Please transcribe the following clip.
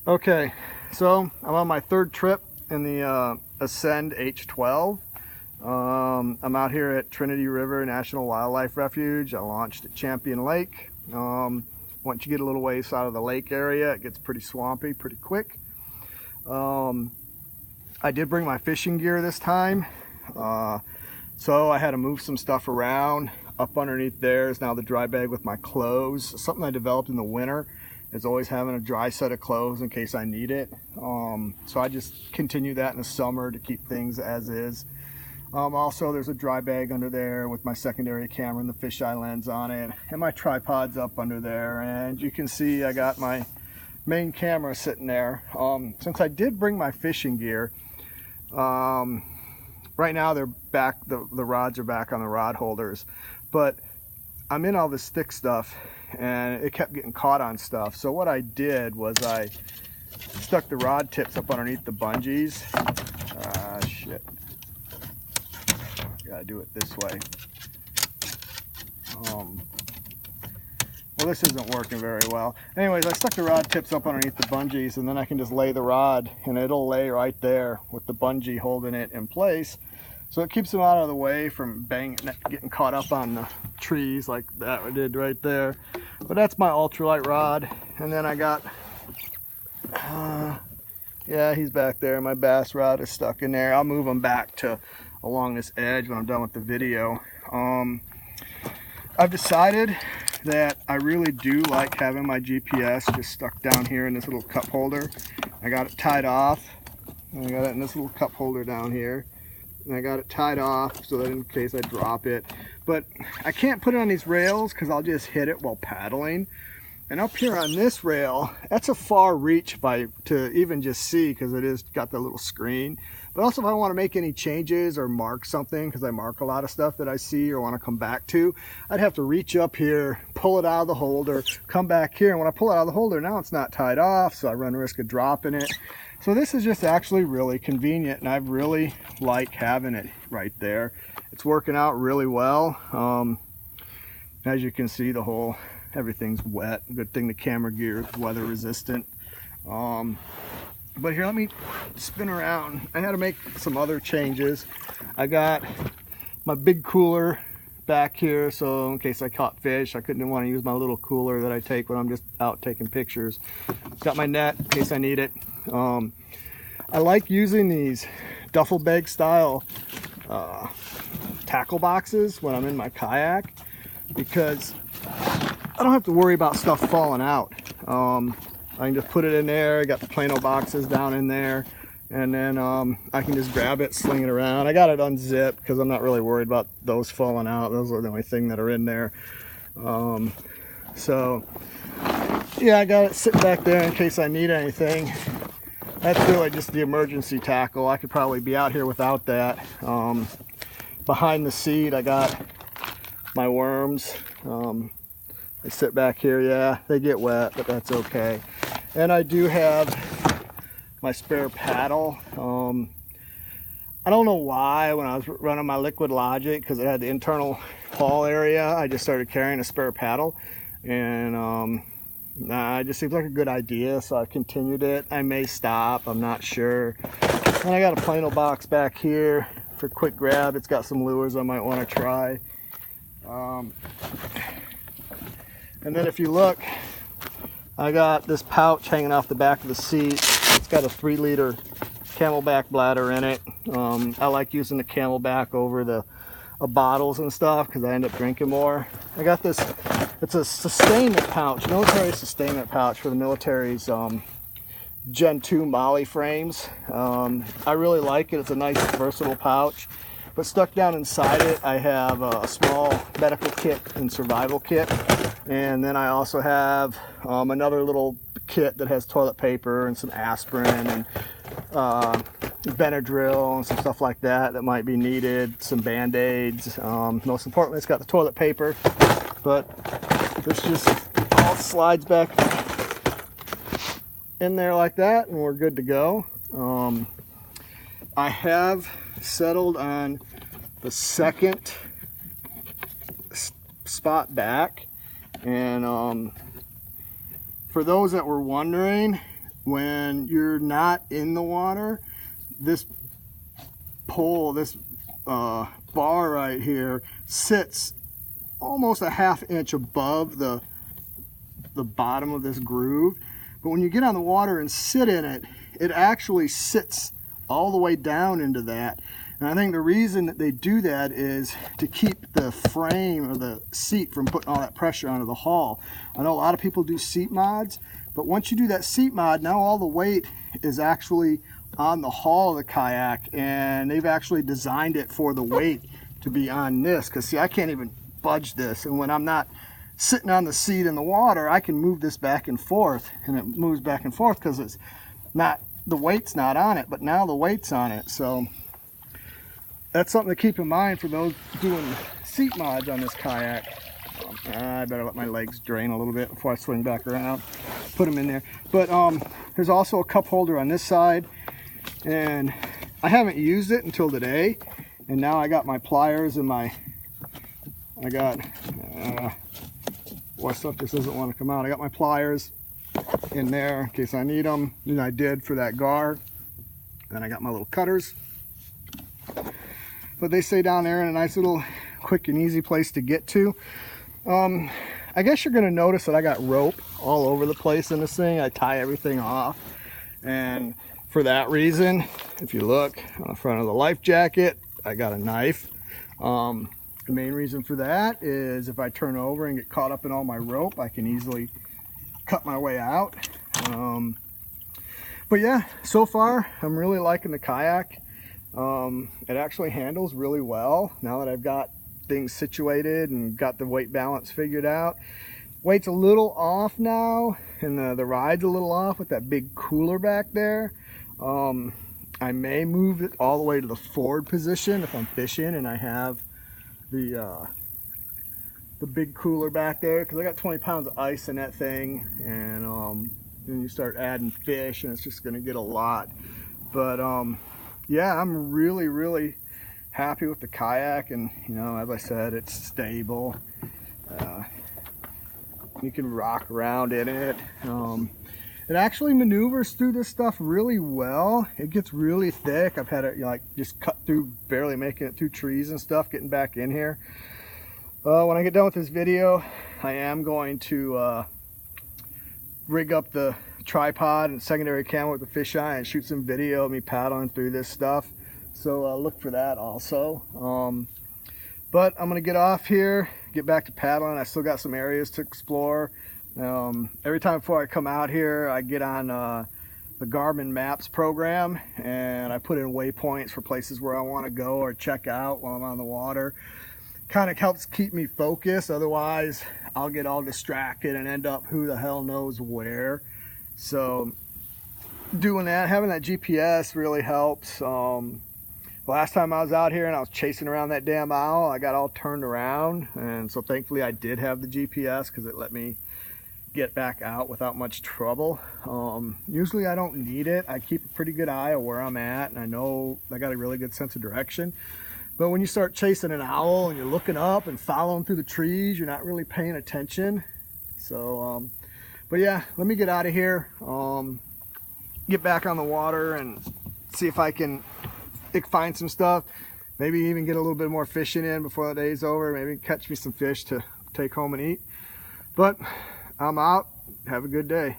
Okay, so I'm on my third trip in the Ascend H12. I'm out here at Trinity River National Wildlife Refuge. I launched at Champion Lake. Once you get a little ways out of the lake area, it gets pretty swampy pretty quick. I did bring my fishing gear this time, so I had to move some stuff around. Up underneath there is now the dry bag with my clothes. Something I developed in the winter is always having a dry set of clothes in case I need it. So I just continue that in the summer to keep things as is. Also, there's a dry bag under there with my secondary camera and the fisheye lens on it, and my tripod's up under there. And you can see I got my main camera sitting there. Since I did bring my fishing gear, right now they're back, the rods are back on the rod holders, but I'm in all this thick stuff and it kept getting caught on stuff. So what I did was I stuck the rod tips up underneath the bungees. Shit. Gotta do it this way. Well, this isn't working very well. Anyways, I stuck the rod tips up underneath the bungees, and then I can just lay the rod and it'll lay right there with the bungee holding it in place. So it keeps them out of the way from getting caught up on the trees like that I did right there. But that's my ultralight rod. And then I got, yeah, he's back there. My bass rod is stuck in there. I'll move him back to along this edge when I'm done with the video. I've decided that I really do like having my GPS just stuck down here in this little cup holder. I got it tied off. I got it in this little cup holder down here. And I got it tied off so that in case I drop it. But I can't put it on these rails because I'll just hit it while paddling. And up here on this rail, that's a far reach to even just see, because it is got the little screen. But also if I want to make any changes or mark something, because I mark a lot of stuff that I see or want to come back to, I'd have to reach up here, pull it out of the holder, come back here. And when I pull it out of the holder, now it's not tied off, so I run the risk of dropping it. So this is just actually really convenient, and I really like having it right there. It's working out really well. As you can see, everything's wet. Good thing the camera gear is weather resistant. But here, let me spin around. I had to make some other changes. I got my big cooler back here, so in case I caught fish, I couldn't want to use my little cooler that I take when I'm just out taking pictures. Got my net in case I need it. I like using these duffel bag style tackle boxes when I'm in my kayak, because I don't have to worry about stuff falling out. I can just put it in there. I got the Plano boxes down in there, and then I can just grab it, sling it around. I got it unzipped because I'm not really worried about those falling out. Those are the only thing that are in there. So yeah, I got it sitting back there in case I need anything. That's really just the emergency tackle. I could probably be out here without that. Behind the seat, I got my worms. They sit back here. Yeah, they get wet, but that's okay. And I do have my spare paddle. I don't know why when I was running my Liquid Logic, because it had the internal haul area, I just started carrying a spare paddle. And it just seems like a good idea, so I continued it. I may stop, I'm not sure. And I got a Plano box back here for quick grab. It's got some lures I might want to try. And then if you look, I got this pouch hanging off the back of the seat. It's got a 3-liter Camelback bladder in it. I like using the Camelback over the bottles and stuff because I end up drinking more. I got this, it's a sustainment pouch, military sustainment pouch for the military's Gen 2 Molly frames. I really like it. It's a nice versatile pouch. But stuck down inside it, I have a small medical kit and survival kit. And then I also have another little kit that has toilet paper and some aspirin and Benadryl and some stuff like that might be needed, some Band-Aids. Most importantly, it's got the toilet paper, but this just all slides back in there like that, and we're good to go. I have settled on the second spot back, and for those that were wondering, when you're not in the water, this pole, this bar right here sits almost a ½ inch above the bottom of this groove. But when you get on the water and sit in it, it actually sits all the way down into that. And I think the reason that they do that is to keep the frame or the seat from putting all that pressure onto the hull. I know a lot of people do seat mods, but once you do that seat mod, now all the weight is actually on the hull of the kayak, and they've actually designed it for the weight to be on this. Because see, I can't even budge this, and when I'm not sitting on the seat in the water, I can move this back and forth, and it moves back and forth because it's not, the weight's not on it, but now the weight's on it. So that's something to keep in mind for those doing seat mods on this kayak. I better let my legs drain a little bit before I swing back around, put them in there. But there's also a cup holder on this side, and I haven't used it until today, and now I got my pliers and I got boy, stuff just doesn't want to come out. I got my pliers in there in case I need them, and I did for that gar. Then I got my little cutters, but they stay down there in a nice little quick and easy place to get to. I guess you're going to notice that I got rope all over the place in this thing. I tie everything off, and for that reason, if you look on the front of the life jacket, I got a knife. The main reason for that is if I turn over and get caught up in all my rope, I can easily cut my way out. But yeah, so far I'm really liking the kayak. It actually handles really well now that I've got things situated and got the weight balance figured out. Weight's a little off now, and the ride's a little off with that big cooler back there. I may move it all the way to the forward position if I'm fishing and I have the big cooler back there, because I got 20 pounds of ice in that thing, and then you start adding fish and it's just going to get a lot. But yeah, I'm really happy with the kayak, and you know, as I said, it's stable. You can rock around in it. It actually maneuvers through this stuff really well. It gets really thick. I've had it like just cut through, barely making it through trees and stuff, getting back in here. When I get done with this video, I am going to rig up the tripod and secondary camera with the fisheye and shoot some video of me paddling through this stuff. So look for that also. But I'm gonna get off here, get back to paddling. I still got some areas to explore. Every time before I come out here, I get on the Garmin Maps program, and I put in waypoints for places where I want to go or check out while I'm on the water. Kind of helps keep me focused, otherwise I'll get all distracted and end up who the hell knows where. So doing that, having that GPS really helps. Last time I was out here and I was chasing around that damn owl, I got all turned around, and so thankfully I did have the GPS because it let me get back out without much trouble. Usually I don't need it. I keep a pretty good eye of where I'm at, and I know I got a really good sense of direction. But when you start chasing an owl and you're looking up and following through the trees, you're not really paying attention. So but yeah, let me get out of here, get back on the water and see if I can find some stuff, maybe even get a little bit more fishing in before the day's over, maybe catch me some fish to take home and eat. But I'm out. Have a good day.